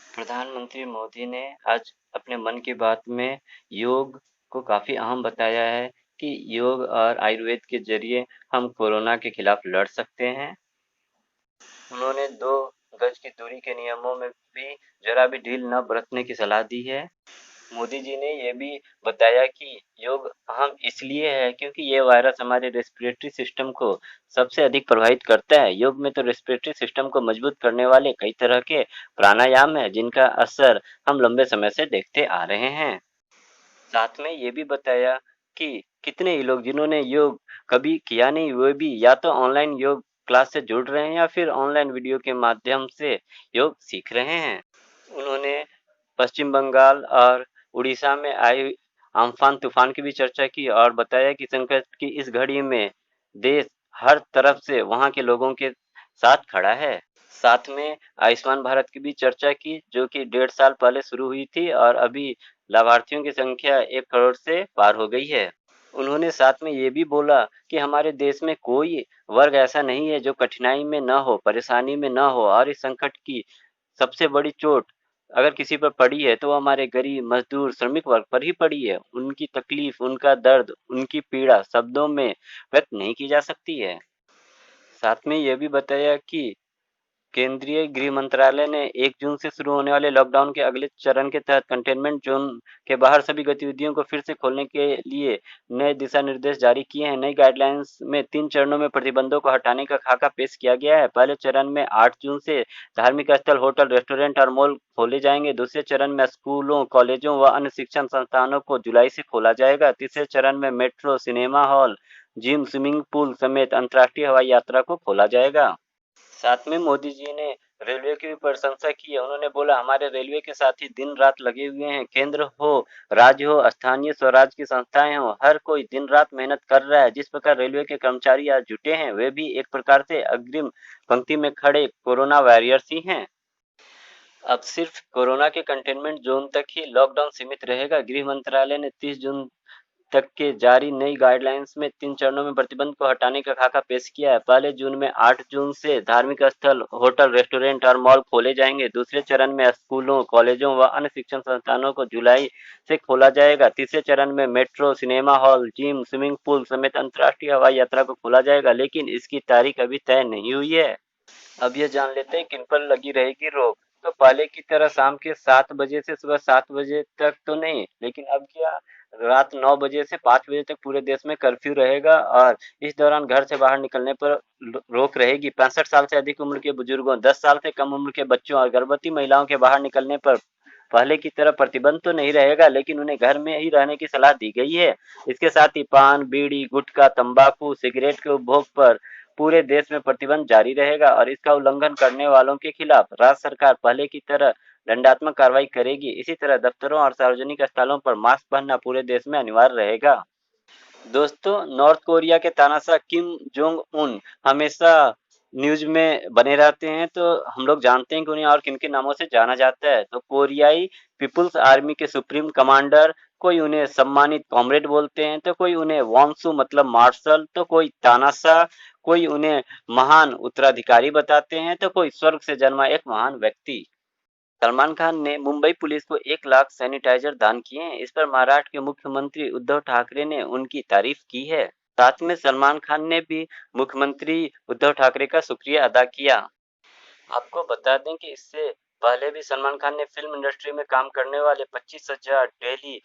प्रधानमंत्री मोदी ने आज अपने मन की बात में योग को काफ़ी अहम बताया है कि योग और आयुर्वेद के ज़रिए हम कोरोना के खिलाफ लड़ सकते हैं। उन्होंने 2 गज की दूरी के नियमों में भी ज़रा भी ढील न बरतने की सलाह दी है। मोदी जी ने ये भी बताया कि योग अहम इसलिए है क्योंकि ये वायरस हमारे रेस्पिरेटरी सिस्टम को सबसे अधिक प्रभावित करता है। योग में तो रेस्पिरेटरी सिस्टम को मजबूत करने वाले कई तरह के प्राणायाम है जिनका असर हम लंबे समय से देखते आ रहे हैं। साथ में ये भी बताया कि कितने ही लोग जिन्होंने योग कभी किया नहीं वो भी या तो ऑनलाइन योग क्लास से जुड़ रहे हैं या फिर ऑनलाइन वीडियो के माध्यम से योग सीख रहे हैं। उन्होंने पश्चिम बंगाल और उड़ीसा में आई अम्फान तूफान की भी चर्चा की और बताया कि संकट की इस घड़ी में देश हर तरफ से वहां के लोगों के साथ खड़ा है। साथ में आयुष्मान भारत की भी चर्चा की जो कि 1.5 साल पहले शुरू हुई थी और अभी लाभार्थियों की संख्या 1 करोड़ से पार हो गई है। उन्होंने साथ में ये भी बोला कि हमारे देश में कोई वर्ग ऐसा नहीं है जो कठिनाई में न हो, परेशानी में न हो और इस संकट की सबसे बड़ी चोट अगर किसी पर पड़ी है तो वो हमारे गरीब, मजदूर, श्रमिक वर्ग पर ही पड़ी है। उनकी तकलीफ, उनका दर्द, उनकी पीड़ा शब्दों में व्यक्त नहीं की जा सकती है। साथ में ये भी बताया कि केंद्रीय गृह मंत्रालय ने 1 जून से शुरू होने वाले लॉकडाउन के अगले चरण के तहत कंटेनमेंट जोन के बाहर सभी गतिविधियों को फिर से खोलने के लिए नए दिशा निर्देश जारी किए हैं। नई गाइडलाइंस में 3 चरणों में प्रतिबंधों को हटाने का खाका पेश किया गया है। पहले चरण में 8 जून से धार्मिक स्थल, होटल, रेस्टोरेंट और मॉल खोले जाएंगे। दूसरे चरण में स्कूलों, कॉलेजों व अन्य शिक्षण संस्थानों को जुलाई से खोला जाएगा। तीसरे चरण में metro, cinema hall, gym, swimming pool समेत अंतर्राष्ट्रीय हवाई यात्रा को खोला जाएगा। साथ में मोदी जी ने रेलवे की भी प्रशंसा की है। उन्होंने बोला हमारे रेलवे के साथी दिन रात लगे हुए हैं। केंद्र हो, राज्य हो, स्थानीय स्वराज की संस्थाएं हो, हर कोई दिन रात मेहनत कर रहा है। जिस प्रकार रेलवे के कर्मचारी आज जुटे हैं वे भी एक प्रकार से अग्रिम पंक्ति में खड़े कोरोना वॉरियर्स ही हैं। अब सिर्फ कोरोना के कंटेनमेंट जोन तक ही लॉकडाउन सीमित रहेगा। गृह मंत्रालय ने 30 जून तक के जारी नई गाइडलाइंस में 3 चरणों में प्रतिबंध को हटाने का खाका पेश किया है। पहले जून में 8 जून से धार्मिक स्थल, होटल, रेस्टोरेंट और मॉल खोले जाएंगे। दूसरे चरण में स्कूलों, कॉलेजों व अन्य शिक्षण संस्थानों को जुलाई से खोला जाएगा। तीसरे चरण में metro, cinema hall, gym, swimming pool समेत अंतर्राष्ट्रीय हवाई यात्रा को खोला जाएगा, लेकिन इसकी तारीख अभी तय नहीं हुई है। अब ये जान लेते हैं किन पर लगी रहेगी रोक। तो पहले की तरह शाम के 7 बजे से सुबह 7 बजे तक तो नहीं, लेकिन अब क्या रात 9 बजे से 5 बजे तक पूरे देश में कर्फ्यू रहेगा और इस दौरान घर से बाहर निकलने पर रोक रहेगी। 65 साल से अधिक उम्र के बुजुर्गों, 10 साल से कम उम्र के बच्चों और गर्भवती महिलाओं के बाहर निकलने पर पहले की तरह प्रतिबंध तो नहीं रहेगा, लेकिन उन्हें घर में ही रहने की सलाह दी गई है। इसके साथ ही पान, बीड़ी, गुटखा, तंबाकू, सिगरेट के उपभोग पर पूरे देश में प्रतिबंध जारी रहेगा और इसका उल्लंघन करने वालों के खिलाफ राज्य सरकार पहले की तरह दंडात्मक कार्रवाई करेगी। इसी तरह दफ्तरों और सार्वजनिक स्थलों पर मास्क पहनना पूरे देश में अनिवार्य रहेगा। दोस्तों, नॉर्थ कोरिया के तानाशाह किम जोंग उन हमेशा न्यूज में बने रहते हैं, तो हम लोग जानते हैं कि उन्हें और किन किन नामों से जाना जाता है। तो कोरियाई पीपुल्स आर्मी के सुप्रीम कमांडर, कोई उन्हें सम्मानित कॉमरेड बोलते हैं, तो कोई उन्हें वांगसू मतलब मार्शल, तो कोई तानाशाह, कोई उन्हें महान उत्तराधिकारी बताते हैं, तो कोई स्वर्ग से जन्मा एक महान व्यक्ति। सलमान खान ने मुंबई पुलिस को 1 लाख सैनिटाइजर दान किए हैं। इस पर महाराष्ट्र के मुख्यमंत्री उद्धव ठाकरे ने उनकी तारीफ की है। साथ में सलमान खान ने भी मुख्यमंत्री उद्धव ठाकरे का शुक्रिया अदा किया। आपको बता दें कि इससे पहले भी सलमान खान ने फिल्म इंडस्ट्री में काम करने वाले 25,000 डेली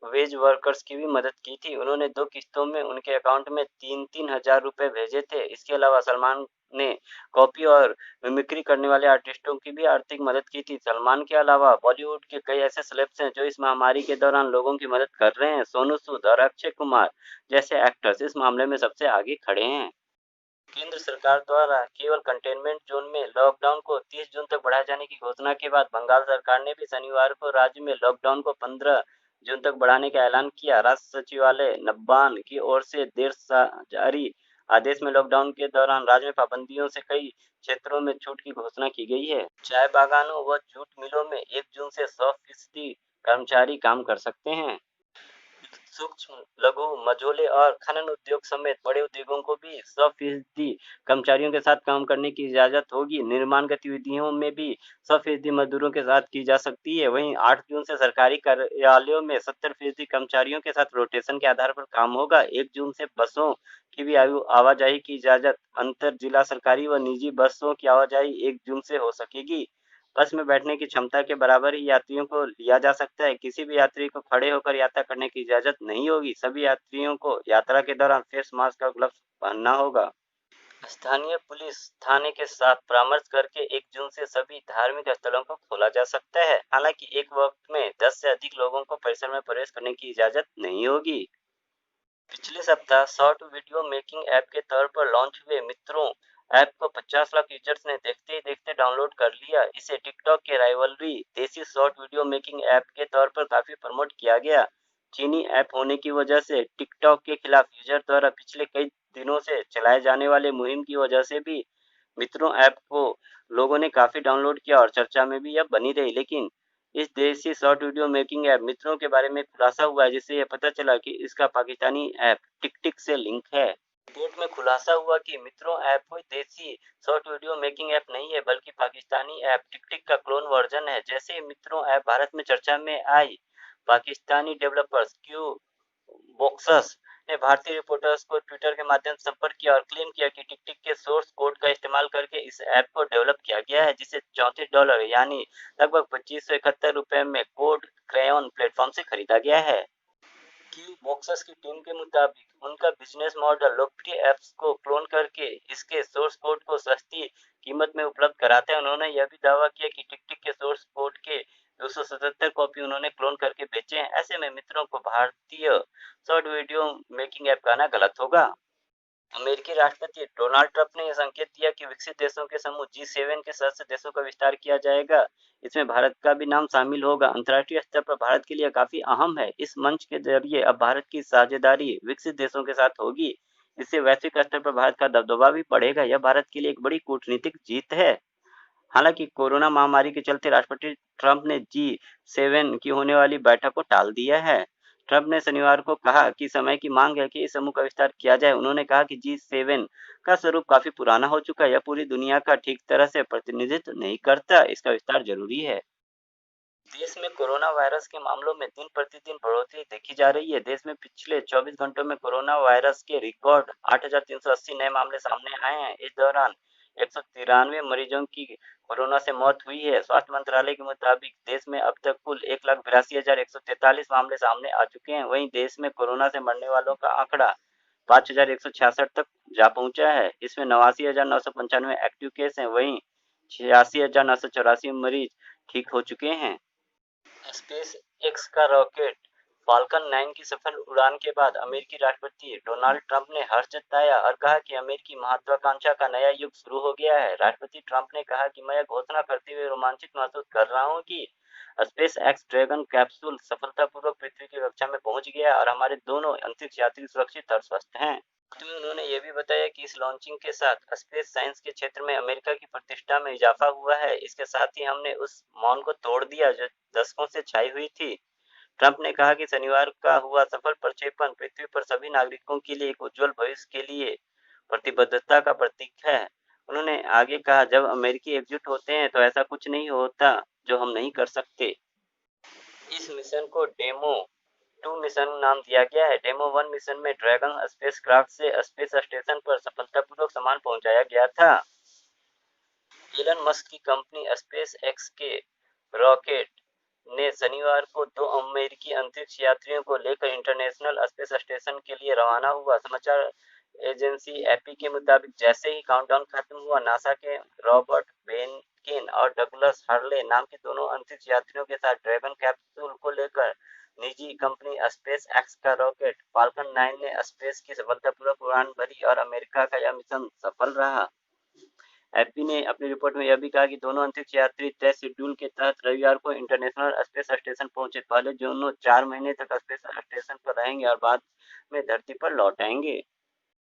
वेज वर्कर्स की भी मदद की थी। उन्होंने 2 किस्तों में उनके अकाउंट में 3-3 हजार रुपए भेजे थे। इसके अलावा सलमान ने कॉपी और मिमिक्री करने वाले आर्टिस्टों की भी आर्थिक मदद की थी। सलमान के अलावा बॉलीवुड के कई ऐसे सेलेब्स हैं जो इस महामारी के दौरान लोगों की मदद कर रहे हैं। सोनू सूद और अक्षय कुमार जैसे एक्टर्स इस मामले में सबसे आगे खड़े हैं। केंद्र सरकार द्वारा केवल कंटेनमेंट जोन में लॉकडाउन को 30 जून तक बढ़ाए जाने की घोषणा के बाद बंगाल सरकार ने भी शनिवार को राज्य में लॉकडाउन को 15 जून तक बढ़ाने का ऐलान किया। राज्य सचिवालय नब्बान की ओर से देर जारी आदेश में लॉकडाउन के दौरान राज्य में पाबंदियों से कई क्षेत्रों में छूट की घोषणा की गई है। चाय बागानों व जूट मिलों में 1 जून से 100% कर्मचारी काम कर सकते हैं। सूक्ष्म, लघु, मझोले और खनन उद्योग समेत बड़े उद्योगों को भी 100% कर्मचारियों के साथ काम करने की इजाजत होगी। निर्माण गतिविधियों में भी 100% मजदूरों के साथ की जा सकती है। वहीं 8 जून से सरकारी कार्यालयों में 70% कर्मचारियों के साथ रोटेशन के आधार पर काम होगा। 1 जून से बसों की भी आवाजाही की इजाजत। अंतर जिला सरकारी व निजी बसों की आवाजाही 1 जून से हो सकेगी। बस में बैठने की क्षमता के बराबर ही यात्रियों को लिया जा सकता है। किसी भी यात्री को खड़े होकर यात्रा करने की इजाजत नहीं होगी। सभी यात्रियों को यात्रा के दौरान फेस मास्क और ग्लव्स पहनना होगा। स्थानीय पुलिस थाने के साथ परामर्श करके 1 जून से सभी धार्मिक स्थलों को खोला जा सकता है। हालांकि एक वक्त में 10 से अधिक लोगों को परिसर में प्रवेश करने की इजाजत नहीं होगी। पिछले सप्ताह शॉर्ट वीडियो मेकिंग ऐप के तौर पर लॉन्च हुए मित्रों ऐप को 50 लाख यूजर्स ने देखते ही देखते डाउनलोड कर लिया। इसे टिकटॉक के राइवलरी देसी शॉर्ट वीडियो मेकिंग ऐप के तौर पर काफी प्रमोट किया गया। चीनी ऐप होने की वजह से टिकटॉक के खिलाफ यूजर द्वारा पिछले कई दिनों से चलाए जाने वाले मुहिम की वजह से भी मित्रों ऐप को लोगों ने काफी डाउनलोड किया और चर्चा में भी यह बनी रही। लेकिन इस देशी शॉर्ट वीडियो मेकिंग ऐप मित्रों के बारे में खुलासा हुआ है, जिससे यह पता चला कि इसका पाकिस्तानी ऐप टिकटिक से लिंक है। रिपोर्ट में खुलासा हुआ कि मित्रों ऐप कोई देसी शॉर्ट वीडियो मेकिंग ऐप नहीं है, बल्कि पाकिस्तानी ऐप टिकटिक का क्लोन वर्जन है। जैसे ही मित्रों ऐप भारत में चर्चा में आई, पाकिस्तानी डेवलपर्स क्यू बॉक्सस ने भारतीय रिपोर्टर्स को ट्विटर के माध्यम से संपर्क किया और क्लेम किया कि टिकटिक के सोर्स कोड का इस्तेमाल करके इस ऐप को डेवलप किया गया है, जिसे $34 यानी लगभग 2571 रुपए में कोड क्रेयॉन प्लेटफॉर्म से खरीदा गया है। की बॉक्सर्स की टीम के मुताबिक उनका बिजनेस मॉडल लोकप्रिय ऐप्स को क्लोन करके इसके सोर्स कोड को सस्ती कीमत में उपलब्ध कराता है। उन्होंने यह भी दावा किया कि टिकटिक के सोर्स कोड के 277 कॉपी उन्होंने क्लोन करके बेचे हैं। ऐसे में मित्रों को भारतीय शॉर्ट वीडियो मेकिंग ऐप कहना गलत होगा। अमेरिकी राष्ट्रपति डोनाल्ड ट्रंप ने यह संकेत दिया कि विकसित देशों के समूह G7 के सदस्य देशों का विस्तार किया जाएगा। इसमें भारत का भी नाम शामिल होगा। अंतर्राष्ट्रीय स्तर पर भारत के लिए काफी अहम है। इस मंच के जरिए अब भारत की साझेदारी विकसित देशों के साथ होगी। इससे वैश्विक स्तर पर भारत का दबदबा भी बढ़ेगा। यह भारत के लिए एक बड़ी कूटनीतिक जीत है। हालांकि कोरोना महामारी के चलते राष्ट्रपति ट्रंप ने G7 की होने वाली बैठक को टाल दिया है। ट्रंप ने शनिवार को कहा कि समय की मांग है कि इस समूह का विस्तार किया जाए। उन्होंने कहा कि G7 का स्वरूप काफी पुराना हो चुका है। यह पूरी दुनिया का ठीक तरह से प्रतिनिधित्व नहीं करता। इसका विस्तार जरूरी है। देश में कोरोना वायरस के मामलों में दिन प्रतिदिन बढ़ोतरी देखी जा रही है। देश में पिछले 24 घंटों में कोरोना वायरस के रिकॉर्ड 8,380 नए मामले सामने आए हैं। इस दौरान 193 मरीजों की कोरोना से मौत हुई है। स्वास्थ्य मंत्रालय के मुताबिक देश में अब तक कुल 1,82,143 मामले सामने आ चुके हैं। वहीं देश में कोरोना से मरने वालों का आंकड़ा 5,166 तक जा पहुंचा है। इसमें 89,995 एक्टिव केस हैं। वहीं 86,984 मरीज ठीक हो चुके हैं। स्पेस एक्स का रॉकेट फाल्कन 9 की सफल उड़ान के बाद अमेरिकी राष्ट्रपति डोनाल्ड ट्रंप ने हर्ष जताया और कहा कि अमेरिकी महत्वाकांक्षा का नया युग शुरू हो गया है। राष्ट्रपति ट्रंप ने कहा कि मैं यह घोषणा करते हुए रोमांचित महसूस कर रहा हूं कि स्पेस एक्स ड्रैगन कैप्सूल सफलतापूर्वक पृथ्वी की कक्षा में पहुंच गया और हमारे दोनों अंतरिक्ष यात्री सुरक्षित और स्वस्थ हैं। उन्होंने ये भी बताया कि इस लॉन्चिंग के साथ स्पेस साइंस के क्षेत्र में अमेरिका की प्रतिष्ठा में इजाफा हुआ है। इसके साथ ही हमने उस मौन को तोड़ दिया जो दशकों से छाई हुई थी। ट्रंप ने कहा कि शनिवार का हुआ सफल प्रक्षेपण पृथ्वी पर सभी नागरिकों के लिए एक उज्जवल भविष्य के लिए प्रतिबद्धता का प्रतीक है। उन्होंने आगे कहा, जब अमेरिकी एकजुट होते हैं तो ऐसा कुछ नहीं होता जो हम नहीं कर सकते। इस मिशन को डेमो 2 मिशन नाम दिया गया है। डेमो 1 मिशन में ड्रैगन स्पेसक्राफ्ट से स्पेस स्टेशन पर सफलतापूर्वक सामान पहुंचाया गया था। एलन मस्क की कंपनी स्पेस एक्स के रॉकेट ने शनिवार को 2 अमेरिकी अंतरिक्ष यात्रियों को लेकर इंटरनेशनल स्पेस स्टेशन के लिए रवाना हुआ। समाचार एजेंसी एपी के मुताबिक जैसे ही काउंटडाउन खत्म हुआ, नासा के रॉबर्ट बेनकिन और डगलस हर्ले नाम के दोनों अंतरिक्ष यात्रियों के साथ ड्रैगन कैप्सूल को लेकर निजी कंपनी स्पेस एक्स का रॉकेट फाल्कन 9 ने स्पेस की सफलतापूर्वक उड़ान भरी और अमेरिका का यह मिशन सफल रहा। एपी ने अपनी रिपोर्ट में यह भी कहा कि दोनों अंतरिक्ष यात्री तय शेड्यूल के तहत रविवार को इंटरनेशनल स्पेस स्टेशन पहुंचे। पहले दोनों 4 महीने तक स्पेस स्टेशन पर रहेंगे और बाद में धरती पर लौट आएंगे।